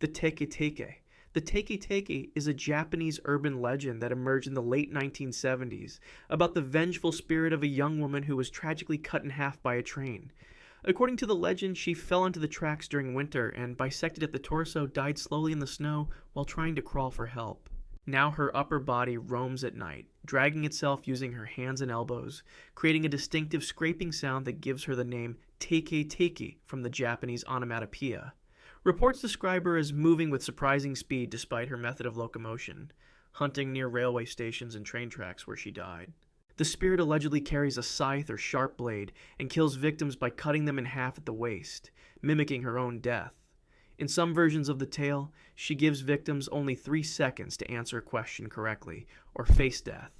The Teke-Teke. The Teke-Teke is a Japanese urban legend that emerged in the late 1970s about the vengeful spirit of a young woman who was tragically cut in half by a train. According to the legend, she fell onto the tracks during winter and, bisected at the torso, died slowly in the snow while trying to crawl for help. Now her upper body roams at night, dragging itself using her hands and elbows, creating a distinctive scraping sound that gives her the name Teke-Teke from the Japanese onomatopoeia. Reports describe her as moving with surprising speed despite her method of locomotion, hunting near railway stations and train tracks where she died. The spirit allegedly carries a scythe or sharp blade and kills victims by cutting them in half at the waist, mimicking her own death. In some versions of the tale, she gives victims only 3 seconds to answer a question correctly, or face death.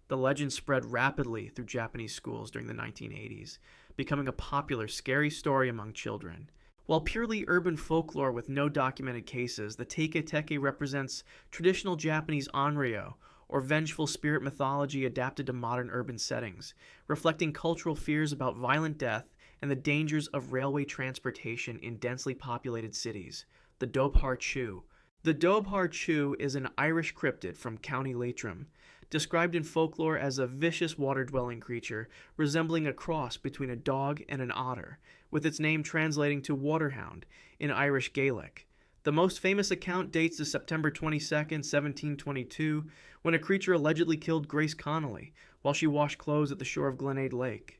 The legend spread rapidly through Japanese schools during the 1980s, becoming a popular, scary story among children. While purely urban folklore with no documented cases, the Teke-Teke represents traditional Japanese onryo, or vengeful spirit mythology adapted to modern urban settings, reflecting cultural fears about violent death and the dangers of railway transportation in densely populated cities. The Dobhar Chew. The Dobhar Chew is an Irish cryptid from County Leitrim, described in folklore as a vicious water-dwelling creature resembling a cross between a dog and an otter, with its name translating to waterhound in Irish Gaelic. The most famous account dates to September 22, 1722, when a creature allegedly killed Grace Connolly while she washed clothes at the shore of Glenade Lake.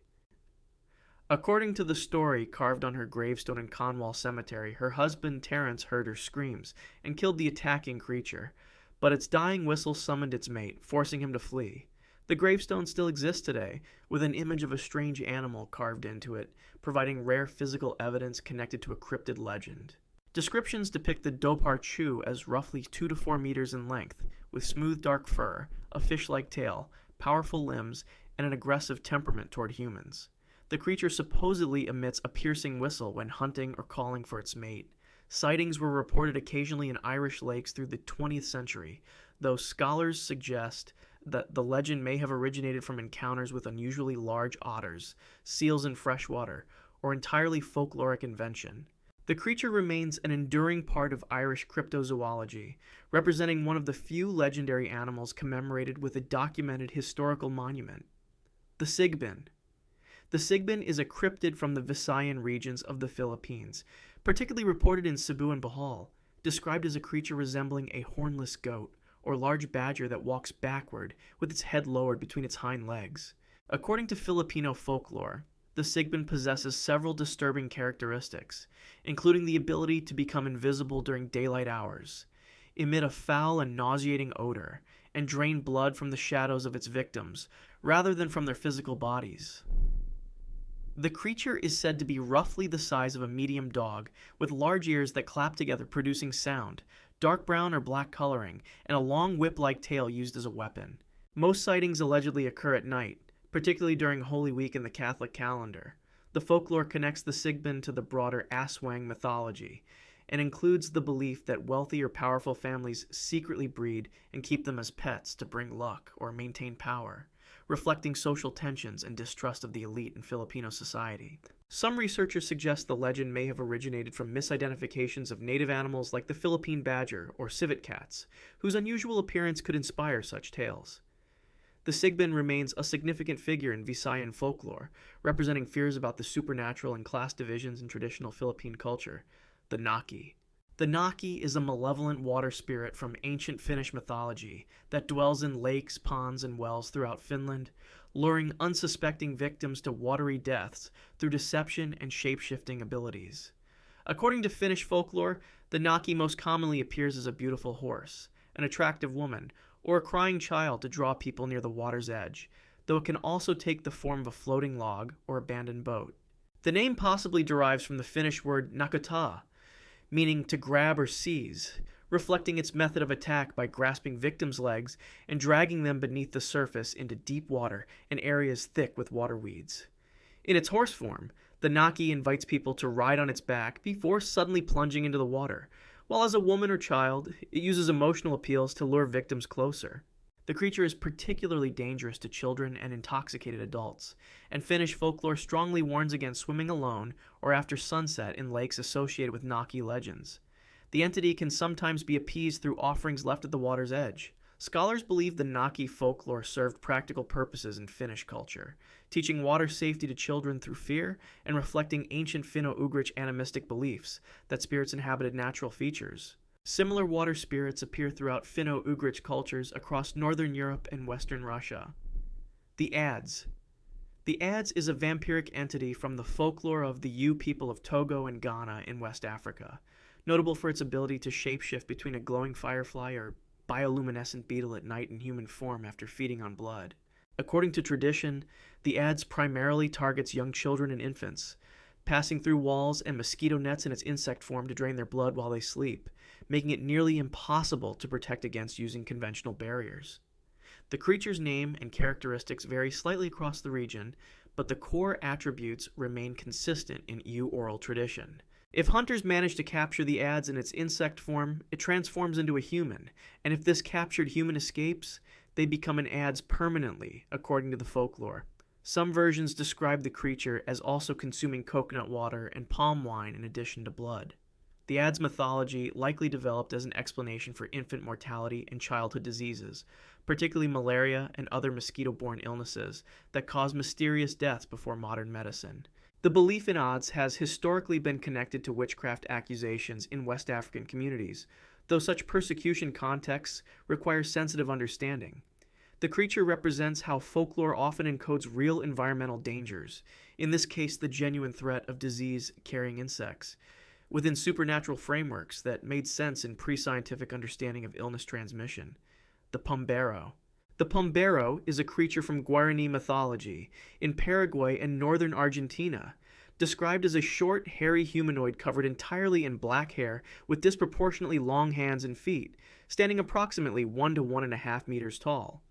According to the story carved on her gravestone in Conwall Cemetery, her husband Terence heard her screams and killed the attacking creature, but its dying whistle summoned its mate, forcing him to flee. The gravestone still exists today, with an image of a strange animal carved into it, providing rare physical evidence connected to a cryptid legend. Descriptions depict the Dobhar Chew as roughly 2 to 4 meters in length, with smooth dark fur, a fish-like tail, powerful limbs, and an aggressive temperament toward humans. The creature supposedly emits a piercing whistle when hunting or calling for its mate. Sightings were reported occasionally in Irish lakes through the 20th century, though scholars suggest that the legend may have originated from encounters with unusually large otters, seals in freshwater, or entirely folkloric invention. The creature remains an enduring part of Irish cryptozoology, representing one of the few legendary animals commemorated with a documented historical monument. The Sigbin. The Sigbin is a cryptid from the Visayan regions of the Philippines, particularly reported in Cebu and Bohol, described as a creature resembling a hornless goat, or large badger that walks backward with its head lowered between its hind legs. According to Filipino folklore, the Sigbin possesses several disturbing characteristics, including the ability to become invisible during daylight hours, emit a foul and nauseating odor, and drain blood from the shadows of its victims, rather than from their physical bodies. The creature is said to be roughly the size of a medium dog, with large ears that clap together producing sound, dark brown or black coloring, and a long whip-like tail used as a weapon. Most sightings allegedly occur at night, particularly during Holy Week in the Catholic calendar. The folklore connects the Sigbin to the broader Aswang mythology, and includes the belief that wealthy or powerful families secretly breed and keep them as pets to bring luck or maintain power, reflecting social tensions and distrust of the elite in Filipino society. Some researchers suggest the legend may have originated from misidentifications of native animals like the Philippine badger or civet cats, whose unusual appearance could inspire such tales. The Sigbin remains a significant figure in Visayan folklore, representing fears about the supernatural and class divisions in traditional Philippine culture. The Naki. The Naki is a malevolent water spirit from ancient Finnish mythology that dwells in lakes, ponds, and wells throughout Finland, luring unsuspecting victims to watery deaths through deception and shape-shifting abilities. According to Finnish folklore, the Naki most commonly appears as a beautiful horse, an attractive woman, or a crying child to draw people near the water's edge, though it can also take the form of a floating log or abandoned boat. The name possibly derives from the Finnish word nakata, meaning to grab or seize, reflecting its method of attack by grasping victims' legs and dragging them beneath the surface into deep water and areas thick with water weeds. In its horse form, the Naki invites people to ride on its back before suddenly plunging into the water, while as a woman or child, it uses emotional appeals to lure victims closer. The creature is particularly dangerous to children and intoxicated adults, and Finnish folklore strongly warns against swimming alone or after sunset in lakes associated with Naki legends. The entity can sometimes be appeased through offerings left at the water's edge. Scholars believe the Naki folklore served practical purposes in Finnish culture, teaching water safety to children through fear and reflecting ancient Finno-Ugric animistic beliefs that spirits inhabited natural features. Similar water spirits appear throughout Finno-Ugric cultures across northern Europe and western Russia. The Adze. The Adze is a vampiric entity from the folklore of the Yu people of Togo and Ghana in West Africa, notable for its ability to shapeshift between a glowing firefly or bioluminescent beetle at night in human form after feeding on blood. According to tradition, the Adze primarily targets young children and infants, passing through walls and mosquito nets in its insect form to drain their blood while they sleep, making it nearly impossible to protect against using conventional barriers. The creature's name and characteristics vary slightly across the region, but the core attributes remain consistent in Yu oral tradition. If hunters manage to capture the Adze in its insect form, it transforms into a human, and if this captured human escapes, they become an Adze permanently, according to the folklore. Some versions describe the creature as also consuming coconut water and palm wine in addition to blood. The Adze mythology likely developed as an explanation for infant mortality and childhood diseases, particularly malaria and other mosquito-borne illnesses that cause mysterious deaths before modern medicine. The belief in Adze has historically been connected to witchcraft accusations in West African communities, though such persecution contexts require sensitive understanding. The creature represents how folklore often encodes real environmental dangers, in this case the genuine threat of disease-carrying insects, within supernatural frameworks that made sense in pre-scientific understanding of illness transmission. The Pombero. The Pombero is a creature from Guarani mythology in Paraguay and northern Argentina, described as a short, hairy humanoid covered entirely in black hair with disproportionately long hands and feet, standing approximately 1 to 1.5 meters tall.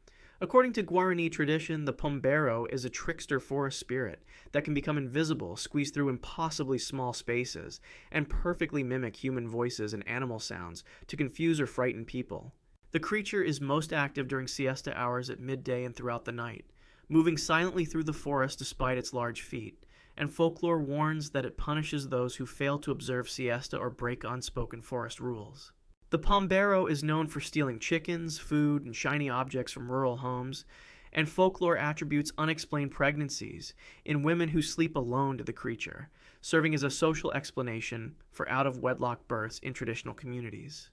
According to Guarani tradition, the Pombero is a trickster forest spirit that can become invisible, squeeze through impossibly small spaces, and perfectly mimic human voices and animal sounds to confuse or frighten people. The creature is most active during siesta hours at midday and throughout the night, moving silently through the forest despite its large feet, and folklore warns that it punishes those who fail to observe siesta or break unspoken forest rules. The Pombero is known for stealing chickens, food, and shiny objects from rural homes, and folklore attributes unexplained pregnancies in women who sleep alone to the creature, serving as a social explanation for out-of-wedlock births in traditional communities.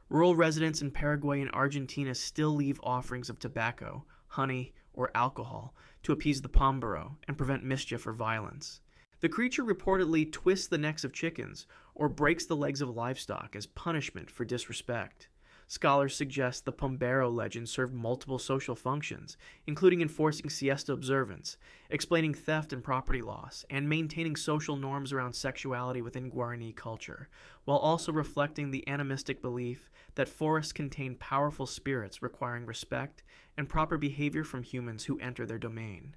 Rural residents in Paraguay and Argentina still leave offerings of tobacco, honey, or alcohol to appease the Pombero and prevent mischief or violence. The creature reportedly twists the necks of chickens or breaks the legs of livestock as punishment for disrespect. Scholars suggest the Pombero legend served multiple social functions, including enforcing siesta observance, explaining theft and property loss, and maintaining social norms around sexuality within Guarani culture, while also reflecting the animistic belief that forests contain powerful spirits requiring respect and proper behavior from humans who enter their domain.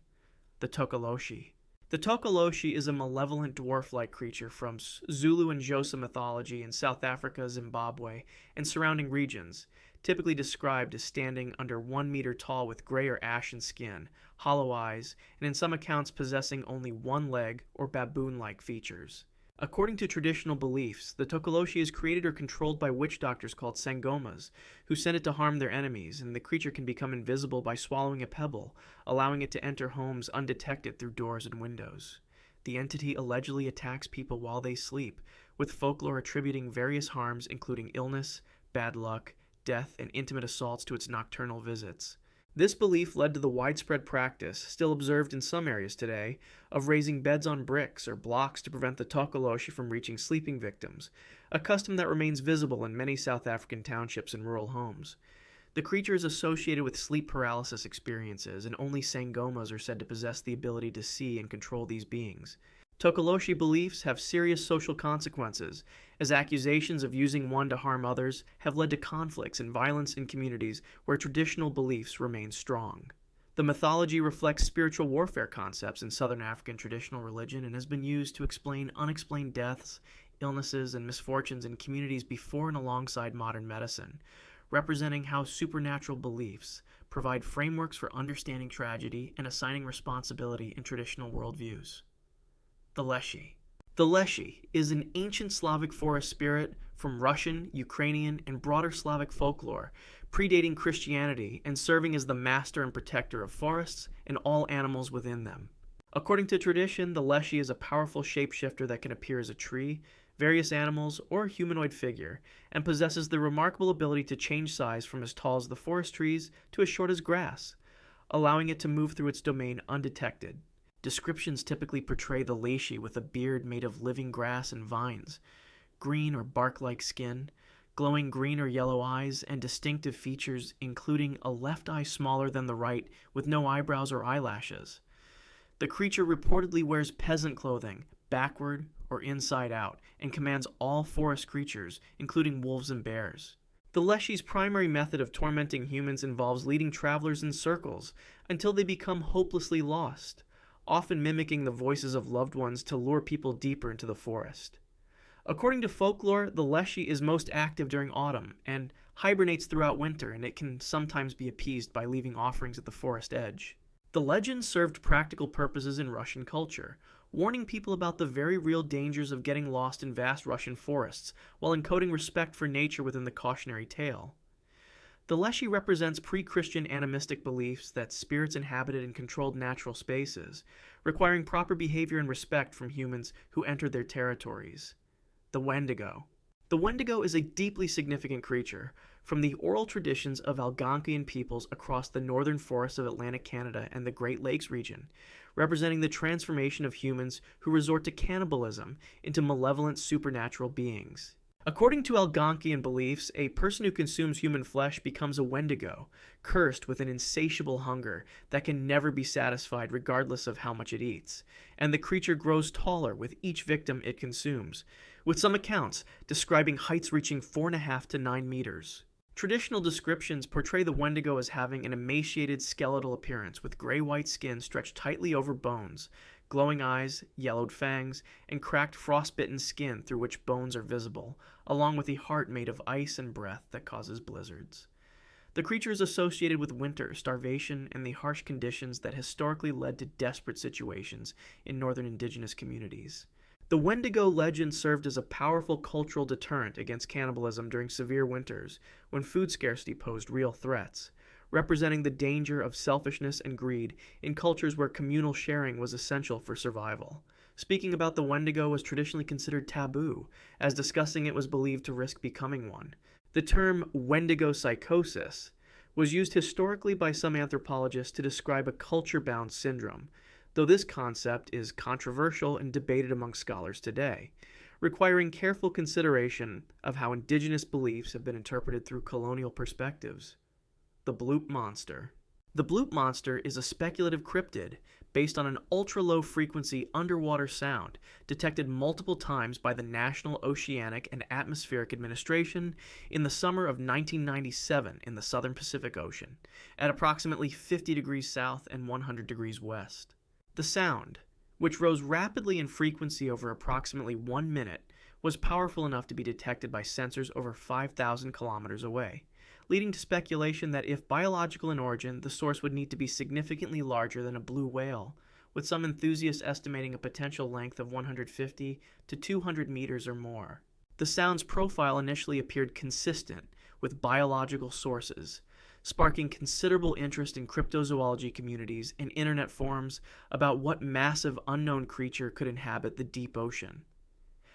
The Tokoloshi. The Tokoloshi is a malevolent dwarf-like creature from Zulu and Xhosa mythology in South Africa, Zimbabwe, and surrounding regions, typically described as standing under 1 meter tall with gray or ashen skin, hollow eyes, and in some accounts possessing only one leg or baboon-like features. According to traditional beliefs, the Tokoloshi is created or controlled by witch doctors called sangomas, who send it to harm their enemies, and the creature can become invisible by swallowing a pebble, allowing it to enter homes undetected through doors and windows. The entity allegedly attacks people while they sleep, with folklore attributing various harms including illness, bad luck, death, and intimate assaults to its nocturnal visits. This belief led to the widespread practice, still observed in some areas today, of raising beds on bricks or blocks to prevent the Tokoloshi from reaching sleeping victims, a custom that remains visible in many South African townships and rural homes. The creature is associated with sleep paralysis experiences, and only sangomas are said to possess the ability to see and control these beings. Tokoloshi beliefs have serious social consequences, as accusations of using one to harm others have led to conflicts and violence in communities where traditional beliefs remain strong. The mythology reflects spiritual warfare concepts in Southern African traditional religion and has been used to explain unexplained deaths, illnesses, and misfortunes in communities before and alongside modern medicine, representing how supernatural beliefs provide frameworks for understanding tragedy and assigning responsibility in traditional worldviews. The Leshy. The Leshy is an ancient Slavic forest spirit from Russian, Ukrainian, and broader Slavic folklore, predating Christianity and serving as the master and protector of forests and all animals within them. According to tradition, the Leshy is a powerful shapeshifter that can appear as a tree, various animals, or a humanoid figure, and possesses the remarkable ability to change size from as tall as the forest trees to as short as grass, allowing it to move through its domain undetected. Descriptions typically portray the Leshy with a beard made of living grass and vines, green or bark-like skin, glowing green or yellow eyes, and distinctive features including a left eye smaller than the right with no eyebrows or eyelashes. The creature reportedly wears peasant clothing, backward or inside out, and commands all forest creatures, including wolves and bears. The Leshy's primary method of tormenting humans involves leading travelers in circles until they become hopelessly lost, often mimicking the voices of loved ones to lure people deeper into the forest. According to folklore, the Leshy is most active during autumn and hibernates throughout winter, and it can sometimes be appeased by leaving offerings at the forest edge. The legend served practical purposes in Russian culture, warning people about the very real dangers of getting lost in vast Russian forests, while encoding respect for nature within the cautionary tale. The Leshy represents pre-Christian animistic beliefs that spirits inhabited and controlled natural spaces, requiring proper behavior and respect from humans who entered their territories. The Wendigo. The Wendigo is a deeply significant creature from the oral traditions of Algonquian peoples across the northern forests of Atlantic Canada and the Great Lakes region, representing the transformation of humans who resort to cannibalism into malevolent supernatural beings. According to Algonquian beliefs, a person who consumes human flesh becomes a Wendigo, cursed with an insatiable hunger that can never be satisfied regardless of how much it eats, and the creature grows taller with each victim it consumes, with some accounts describing heights reaching 4.5 to 9 meters. Traditional descriptions portray the Wendigo as having an emaciated skeletal appearance with gray-white skin stretched tightly over bones, glowing eyes, yellowed fangs, and cracked frostbitten skin through which bones are visible, along with a heart made of ice and breath that causes blizzards. The creature is associated with winter, starvation, and the harsh conditions that historically led to desperate situations in northern indigenous communities. The Wendigo legend served as a powerful cultural deterrent against cannibalism during severe winters, when food scarcity posed real threats, representing the danger of selfishness and greed in cultures where communal sharing was essential for survival. Speaking about the Wendigo was traditionally considered taboo, as discussing it was believed to risk becoming one. The term Wendigo psychosis was used historically by some anthropologists to describe a culture-bound syndrome, though this concept is controversial and debated among scholars today, requiring careful consideration of how indigenous beliefs have been interpreted through colonial perspectives. The Bloop Monster. The Bloop Monster is a speculative cryptid based on an ultra-low frequency underwater sound detected multiple times by the National Oceanic and Atmospheric Administration in the summer of 1997 in the southern Pacific Ocean, at approximately 50 degrees south and 100 degrees west. The sound, which rose rapidly in frequency over approximately 1 minute, was powerful enough to be detected by sensors over 5,000 kilometers away, leading to speculation that if biological in origin, the source would need to be significantly larger than a blue whale, with some enthusiasts estimating a potential length of 150 to 200 meters or more. The sound's profile initially appeared consistent with biological sources, sparking considerable interest in cryptozoology communities and internet forums about what massive unknown creature could inhabit the deep ocean.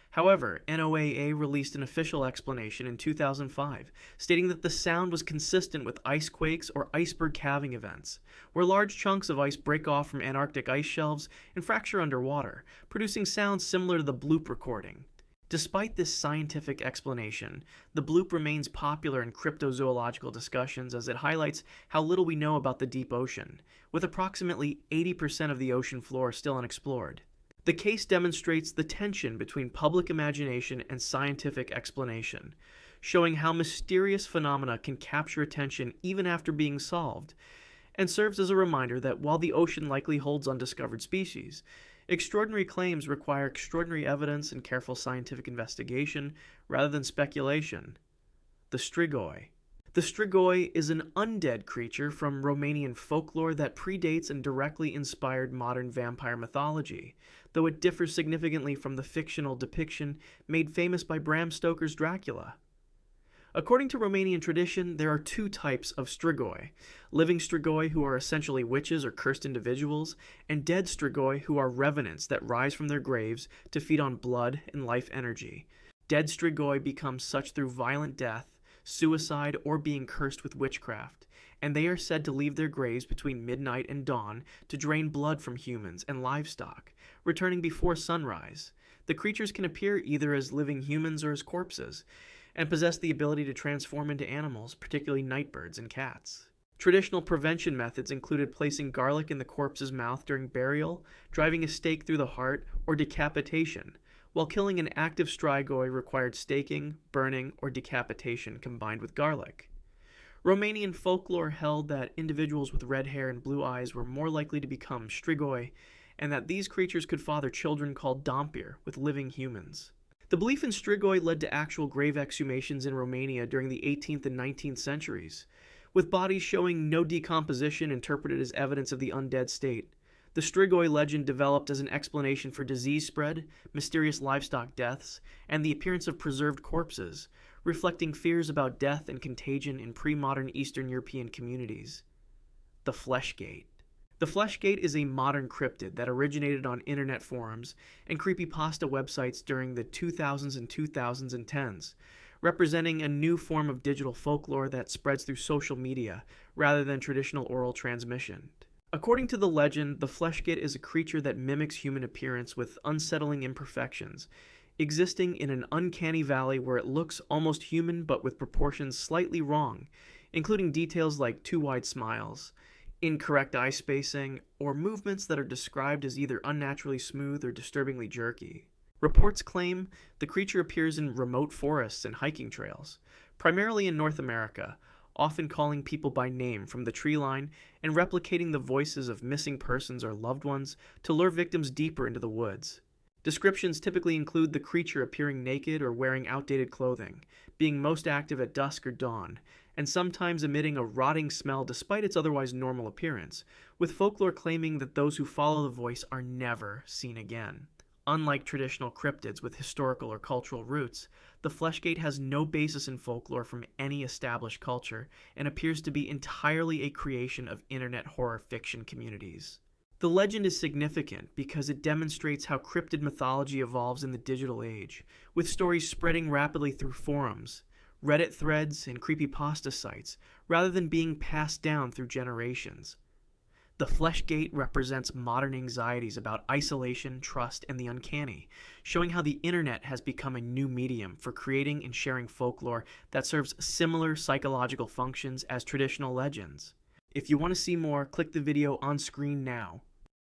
However, NOAA released an official explanation in 2005, stating that the sound was consistent with ice quakes or iceberg calving events, where large chunks of ice break off from Antarctic ice shelves and fracture underwater, producing sounds similar to the bloop recording. Despite this scientific explanation, the bloop remains popular in cryptozoological discussions as it highlights how little we know about the deep ocean, with approximately 80% of the ocean floor still unexplored. The case demonstrates the tension between public imagination and scientific explanation, showing how mysterious phenomena can capture attention even after being solved, and serves as a reminder that while the ocean likely holds undiscovered species, extraordinary claims require extraordinary evidence and careful scientific investigation rather than speculation. The Strigoi. The Strigoi is an undead creature from Romanian folklore that predates and directly inspired modern vampire mythology, though it differs significantly from the fictional depiction made famous by Bram Stoker's Dracula. According to Romanian tradition, there are two types of strigoi: living strigoi, who are essentially witches or cursed individuals, and dead strigoi, who are revenants that rise from their graves to feed on blood and life energy. Dead strigoi become such through violent death, suicide, or being cursed with witchcraft, and they are said to leave their graves between midnight and dawn to drain blood from humans and livestock, returning before sunrise. The creatures can appear either as living humans or as corpses, and possess the ability to transform into animals, particularly nightbirds and cats. Traditional prevention methods included placing garlic in the corpse's mouth during burial, driving a stake through the heart, or decapitation, while killing an active strigoi required staking, burning, or decapitation combined with garlic. Romanian folklore held that individuals with red hair and blue eyes were more likely to become strigoi, and that these creatures could father children called dampir with living humans. The belief in strigoi led to actual grave exhumations in Romania during the 18th and 19th centuries, with bodies showing no decomposition interpreted as evidence of the undead state. The strigoi legend developed as an explanation for disease spread, mysterious livestock deaths, and the appearance of preserved corpses, reflecting fears about death and contagion in pre-modern Eastern European communities. The Flesh Gate. The Flesh Gate is a modern cryptid that originated on internet forums and creepypasta websites during the 2000s and 2010s, representing a new form of digital folklore that spreads through social media rather than traditional oral transmission. According to the legend, the Flesh Gate is a creature that mimics human appearance with unsettling imperfections, existing in an uncanny valley where it looks almost human but with proportions slightly wrong, including details like too wide smiles, incorrect eye spacing, or movements that are described as either unnaturally smooth or disturbingly jerky. Reports claim the creature appears in remote forests and hiking trails, primarily in North America, often calling people by name from the tree line and replicating the voices of missing persons or loved ones to lure victims deeper into the woods. Descriptions typically include the creature appearing naked or wearing outdated clothing, being most active at dusk or dawn, and sometimes emitting a rotting smell despite its otherwise normal appearance, with folklore claiming that those who follow the voice are never seen again. Unlike traditional cryptids with historical or cultural roots, the Fleshgate has no basis in folklore from any established culture and appears to be entirely a creation of internet horror fiction communities. The legend is significant because it demonstrates how cryptid mythology evolves in the digital age, with stories spreading rapidly through forums, Reddit threads, and creepypasta sites, rather than being passed down through generations. The Fleshgate represents modern anxieties about isolation, trust, and the uncanny, showing how the internet has become a new medium for creating and sharing folklore that serves similar psychological functions as traditional legends. If you want to see more, click the video on screen now.